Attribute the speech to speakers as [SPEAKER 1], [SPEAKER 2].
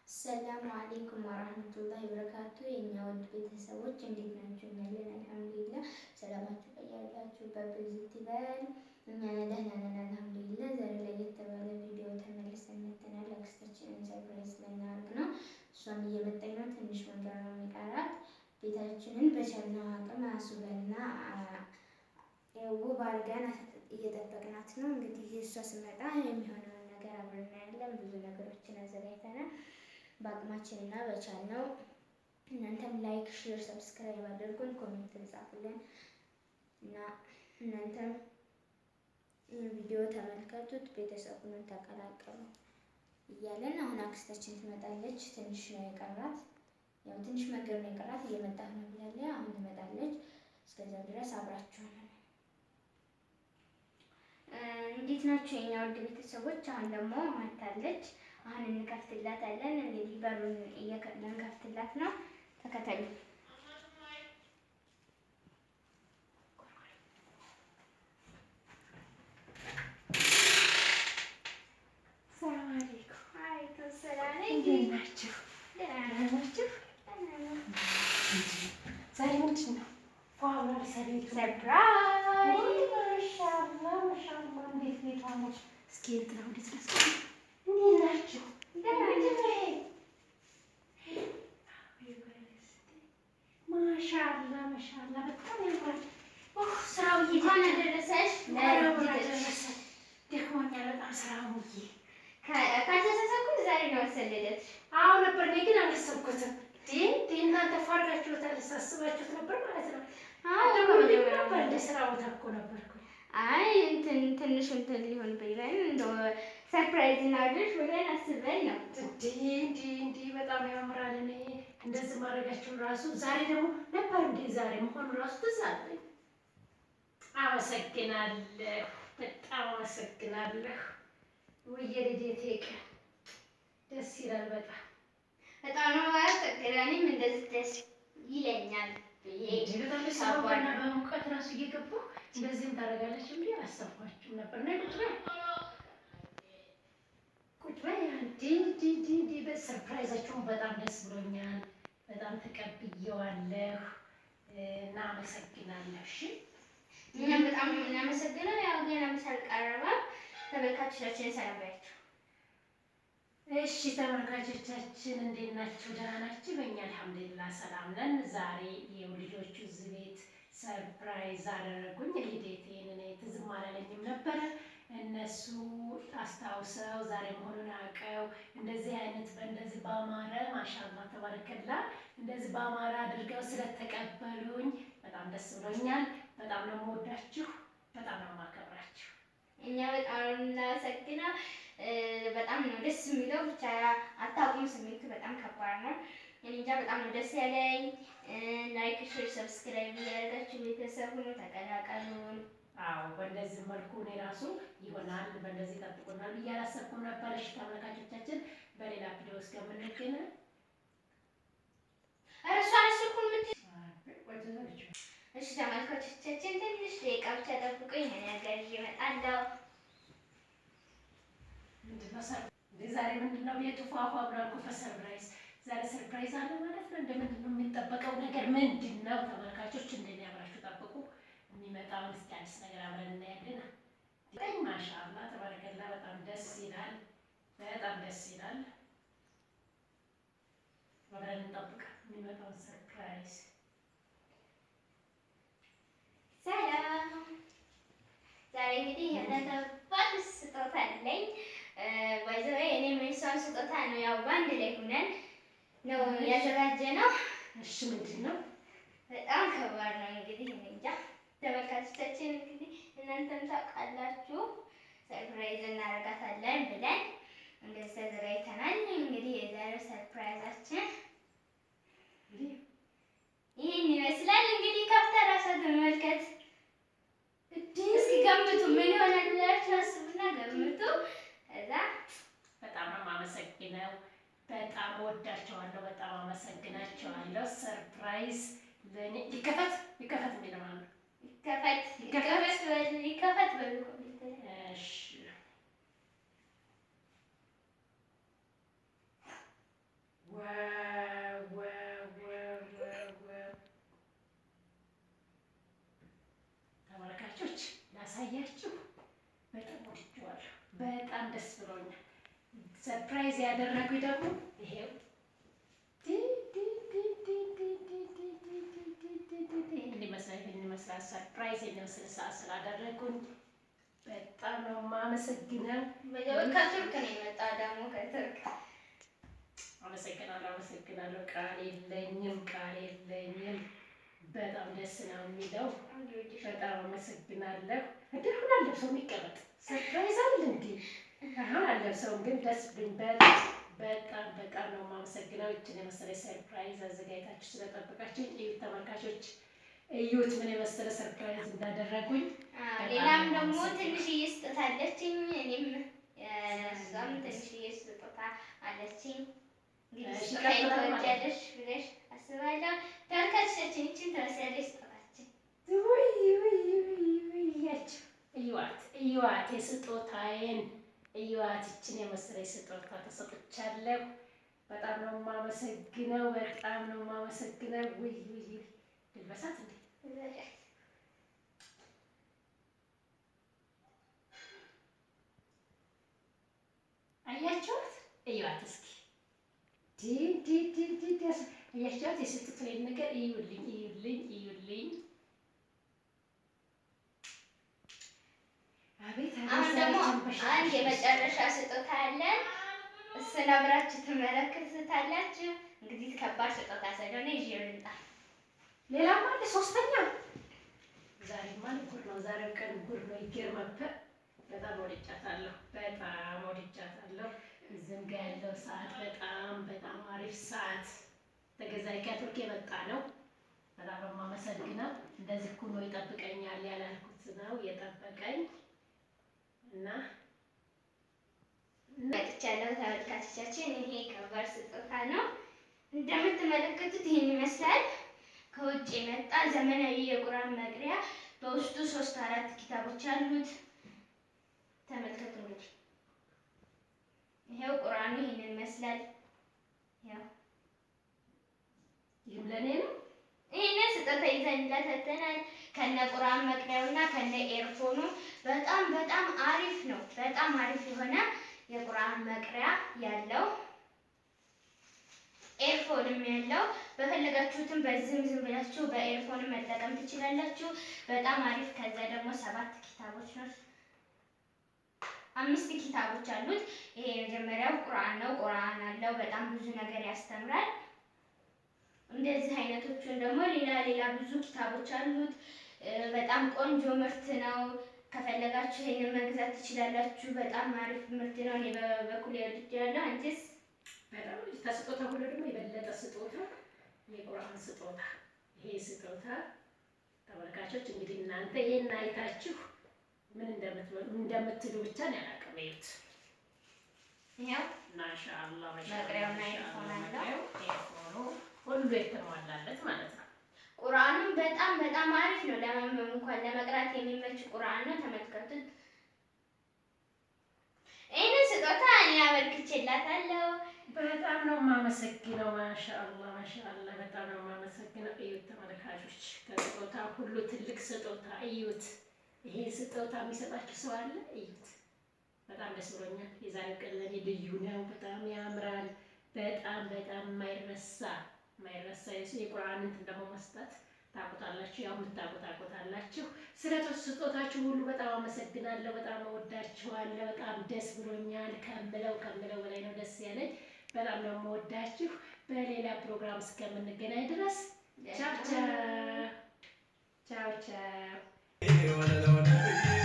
[SPEAKER 1] ሰላሙ አለይኩም ወራህመቱላሂ ወበረካቱ። የኛ ውድ ቤተሰቦች እንዴት ናችሁ? እናለን አልሐምዱሊላህ። ሰላማችሁ በያላችሁበት ብዝት ይበል። እኛ ደህና ነን አልሐምዱሊላህ። ዛሬ ላይ የተባለ ቪዲዮ ተመልሰን መጥተናል። አክስታችንን ሰርፕራይዝ ልናደርግ ነው። እሷም እየመጣች ነው። ትንሽ መንገድ ነው የሚቀራት። ቤታችንን በቻልነው አቅም አስበንና ውብ አድርገን እየጠበቅናት ነው። እንግዲህ እሷ ስመጣ የሚሆነውን ነገር አብረን እናያለን። ብዙ ነገሮችን አዘጋጅተናል በአቅማችን እና በቻልነው። እናንተም ላይክ፣ ሼር፣ ሰብስክራይብ አድርጉን፣ ኮሜንት ጻፉልን እና እናንተም ቪዲዮ ተመልከቱት፣ ቤተሰቡን ተቀላቀሉ እያለን አሁን አክስታችን ትመጣለች። ትንሽ ነው የቀራት፣ ያው ትንሽ መንገድ ነው የቀራት። እየመጣች ነው ብላለች። አሁን ትመጣለች። እስከዚያው ድረስ አብራችሁን። እንዴት ናችሁ የኛ ውድ ቤተሰቦች? አሁን ደግሞ መታለች። አሁን እንከፍትላታለን። እንግዲህ በሩን ልንከፍትላት ነው። ተከተሉ። ሰላም አለይኩም። ወአለይኩም ሰላም። እንዴት ናችሁ? ደህና ናችሁ?
[SPEAKER 2] ዛሬ ምንድን ነው? ሰርፕራይዝ! ማሻአላህ ማሻአላህ። እንዴት ቤቷ ነው? እስኪ እንትና ወዴት ነው? እንዴት ናችሁ? ማሻአላህ ማሻአላህ። በጣም ያምራል።
[SPEAKER 1] ስራው እንኳን አደረሰሽ።
[SPEAKER 2] ደክሞኛል በጣም ስራው ሙዬ።
[SPEAKER 1] ካልተሳሳትኩ ዛሬ ነው መሰለኝ።
[SPEAKER 2] አዎ ነበር፣ እኔ ግን አላሰብኩትም። እናንተ ፋርጋችሁታል፣ ሳስባችሁት ነበር ማለት ነው። ነበር እንደ ስራ ቦታ እኮ ነበርኩ።
[SPEAKER 1] አይ ትንሽ ሊሆን ብለን እንደው ሰርፕራይዝ እናድርግ ብለን አስበን ነው።
[SPEAKER 2] እንዲህ በጣም ያምራል። እኔ እንደዚህ ማድረጋችሁን ራሱ ዛሬ ደግሞ ነበር ዛሬ መሆኑ ራሱ ትዝ አለኝ። አመሰግናለሁ፣ በጣም አመሰግናለሁ። የልደቴ ቀን ደስ ይላል።
[SPEAKER 1] በጣም ነው አመሰግናለሁ። እንደዚህ ደስ ይለኛል።
[SPEAKER 2] በሙቀት ራሱ እየገባሁ እንደዚህም ታደርጋለች ብዬ አላሰብኳችሁም ነበር። እና ቁጭ በይ ሰርፕራይዛችሁን በጣም ደስ ብሎኛል። በጣም ተቀብዬዋለሁ እና አመሰግናለሁ። እሺ
[SPEAKER 1] እኛም በጣም ነው የምናመሰግነው። ያው ገና ምሳል ቀረበ። ተመልካቾቻችን ሰላም ባያችሁ።
[SPEAKER 2] እሺ ተመልካቾቻችን እንዴት ናችሁ? ደህና ናችሁ? በእኛ አልሐምዱሊላህ ሰላም ነን። ዛሬ ልጆቹ እዚህ ቤት ሰርፕራይዝ አደረጉኝ። ልደቴን እኔ ትዝም አላለኝም ነበረ። እነሱ አስታውሰው ዛሬ መሆኑን አውቀው እንደዚህ አይነት በእንደዚህ በአማረ ማሻአላህ ተባረከላ እንደዚህ በአማረ አድርገው ስለተቀበሉኝ በጣም ደስ ብሎኛል። በጣም ነው የምወዳችሁ፣ በጣም ነው የማከብራችሁ።
[SPEAKER 1] እኛ በጣም ነው የምናመሰግነው። በጣም ነው ደስ የሚለው። ብቻ አታውቁም፣ ስሜቱ በጣም ከባድ ነው። እኔ እንጃ በጣም ነው ደስ ያለኝ። ላይክ፣ ሼር፣ ሰብስክራይብ እያደረጋችሁ ቤተሰብ ሁኑ፣ ተቀላቀሉን።
[SPEAKER 2] አዎ በእንደዚህ መልኩ እኔ ራሱ ይሆናል በእንደዚህ ጠብቁናል ብዬ አላሰብኩም ነበር። እሺ ተመልካቾቻችን በሌላ ቪዲዮ እስከምንገናኝ
[SPEAKER 1] እሺ ተመልካቾቻችን ትንሽ ደቂቃ ብቻ ጠብቁኝ። ምን ነገር እመጣለሁ።
[SPEAKER 2] ዛሬ ምንድን ነው ቤቱ ፏፏ ብሏል እኮ በሰርፕራይዝ። ዛሬ ሰርፕራይዝ አለ ማለት ነው። እንደምንድን ነው የሚጠበቀው ነገር ምንድን ነው? ተመልካቾች እንደኔ አብራችሁ ጠብቁ። የሚመጣውን እስኪ አዲስ ነገር አብረን እናያለን። ማሻአላህ ተባረከላ። በጣም ደስ ይላል፣ በጣም ደስ ይላል። አብረን እንጠብቅ የሚመጣውን ሰርፕራይዝ።
[SPEAKER 1] ሰላም። ዛሬ እንግዲህ የተባለ ስጦታ አለኝ። ባይዘዌ እኔ የእሷን ስጦታ ነው ያው በአንድ ላይ ሆነን ነው ያዘጋጀነው።
[SPEAKER 2] እሺ ምንድን ነው?
[SPEAKER 1] በጣም ከባድ ነው እንግዲህ እኔ እንጃ። ተመልካቾቻችን እንግዲህ እናንተም ታውቃላችሁ ሰርፕራይዝ እናደርጋታለን ብለን እንደዚህ ተዘጋጅተናል። እንግዲህ የዛሬው ሰርፕራይዛችን ይህን ይመስላል። እንግዲህ ከፍታ ራሷ ተመልከት። እስኪ ገምቱ ምን ይሆናል ብላችሁ አስቡና ገምቱ። ከዛ
[SPEAKER 2] በጣም ነው የማመሰግነው። በጣም ወዳቸዋለሁ። በጣም አመሰግናቸዋለሁ። ሰርፕራይዝ ለኔ ይከፈት የሚለው ማለት ነው። ይከፈት በሉ። እሺ ሰርፕራይዝ ያደረጉኝ ደግሞ ይሄው ይመስላል ሰርፕራይዝ የመሰለ ሰዓት ስላደረጉኝ በጣም ነው የማመሰግነው።
[SPEAKER 1] ከቱርክ ነው የመጣው ደግሞ ከቱርክ።
[SPEAKER 2] አመሰግናለሁ። ቃል የለኝም። በጣም ደስ ነው የሚለው። በጣም አመሰግናለሁ። እንደምን አለብሰው የሚቀመጥ ሰርፕራይዝ አለ እንዴ? አሁን አለብሰውም ግን ደስ ብሎኝ በጣም ነው የማመሰግነው። ይችን የመሰለ ሰርፕራይዝ አዘጋጅታችሁ ስለጠበቃችሁ እዩት ተመልካቾች፣ እዩት ምን የመሰለ ሰርፕራይዝ እንዳደረጉኝ።
[SPEAKER 1] ሌላም ደግሞ ትንሽዬ ስጦታ አለችኝ። እኔም እሷም ትንሽዬ ስጦታ አለችኝ። እንግዲህ ስጦታ ትወጃለሽ ብለሽ አስባለሁ። ተመልካቾቻችን ይችን ትመስላለች ስጦታችን።
[SPEAKER 2] እዩዋት የስጦታዬን እዩዋት። ይችን የመሰለች ስጦታ ተሰጥቻለሁ። በጣም ነው የማመሰግነው። ውይ ልበሳት እንዴ? አያችኋት? እዩዋት እስኪ አያችኋት? የስጦታዬን ነገር እዩልኝ።
[SPEAKER 1] አሁን ደግሞ አንድ የመጨረሻ ስጦታ አለ። እሱን አብራችሁ ትመለከቱታላችሁ። እንግዲህ ከባድ ስጦታ ስለሆነ ይዤ ልምጣ።
[SPEAKER 2] ሌላም አለ ሶስተኛ። ዛሬማ ጉድ ነው። ዛሬው ቀን ጉድ ነው። ይገርማል። በጣም ወድጃታለሁ። እዚህም ጋር ያለው ሰዓት በጣም አሪፍ ሰዓት ተገዛኝ ከቱርክ የመጣ ነው። በጣም ነው የማመሰግነው። እንደዚህ እኮ ነው ይጠብቀኛል ያላልኩት ነው የጠበቀኝ እና
[SPEAKER 1] መጥቻለሁ። ተመልካቾቻችን ይሄ ከባድ ስጦታ ነው። እንደምትመለከቱት ይሄን ይመስላል። ከውጭ የመጣ ዘመናዊ የቁርአን መቅሪያ በውስጡ 3-4 ኪታቦች አሉት። ተመልከቱ እንግዲህ ይሄው ቁርአኑ ይሄንን ይመስላል። ያው
[SPEAKER 2] ይሄም ለኔ ነው።
[SPEAKER 1] ይሄንን ስጦታ ይዘንላት ተተናል ከነ ቁርአን መቅሪያውና ከነ ኤርፎኑ። በጣም አሪፍ ነው። በጣም አሪፍ የሆነ የቁርአን መቅሪያ ያለው ኤርፎንም ያለው በፈለጋችሁትም በዚህም ዝም ብላችሁ በኤርፎንም መጠቀም ትችላላችሁ። በጣም አሪፍ። ከዛ ደግሞ 7 ኪታቦች ነው 5 ኪታቦች አሉት። ይሄ የመጀመሪያው ቁርአን ነው። ቁርአን አለው በጣም ብዙ ነገር ያስተምራል። እንደዚህ አይነቶቹን ደግሞ ሌላ ብዙ ኪታቦች አሉት። በጣም ቆንጆ ምርት ነው። ከፈለጋችሁ ይሄንን መግዛት ትችላላችሁ። በጣም አሪፍ ምርት ነው። እኔ በበኩሌ ወድጃለሁ። አንቺስ?
[SPEAKER 2] በጣም ተስጦታ ሁሉ ደግሞ የበለጠ ስጦታ የቁርአን ስጦታ። ይሄ ስጦታ ተመልካቾች እንግዲህ እናንተ ይሄን አይታችሁ ምን እንደምትሉ ብቻ ነው ያላቀም። እዩት።
[SPEAKER 1] ይሄው
[SPEAKER 2] ማሻአላህ
[SPEAKER 1] መቅሪያውና ኤርፎን አለው።
[SPEAKER 2] ኤርፎኑ ሁሉ የተሟላለት ማለት ነው።
[SPEAKER 1] ቁርአኑም በጣም አሪፍ ነው። ለማንበብ እንኳን ለመቅራት የሚመች ቁርአን ነው። ተመልከቱት። ይሄን ስጦታ እኔ አበርክቼላታለሁ።
[SPEAKER 2] በጣም ነው የማመሰግነው። ማሻአላህ በጣም ነው የማመሰግነው። እዩት ተመልካቾች፣ ከስጦታ ሁሉ ትልቅ ስጦታ እዩት። ይሄ ስጦታ የሚሰጣችሁ ሰው አለ? እዩት። በጣም ደስ ብሎኛል። የዛሬው ቀን ለኔ ልዩ ነው። በጣም ያምራል። በጣም የማይረሳ የቁርአን እንትን ደግሞ መስጠት ታውቁታላችሁ። ያው ታውቁታላችሁ። ስለ ስጦታችሁ ሁሉ በጣም አመሰግናለሁ። በጣም እወዳችኋለሁ። በጣም ደስ ብሎኛል። ከምለው በላይ ነው ደስ ያለኝ። በጣም ነው የምወዳችሁ። በሌላ ፕሮግራም እስከምንገናኝ ድረስ ቻው ቻው።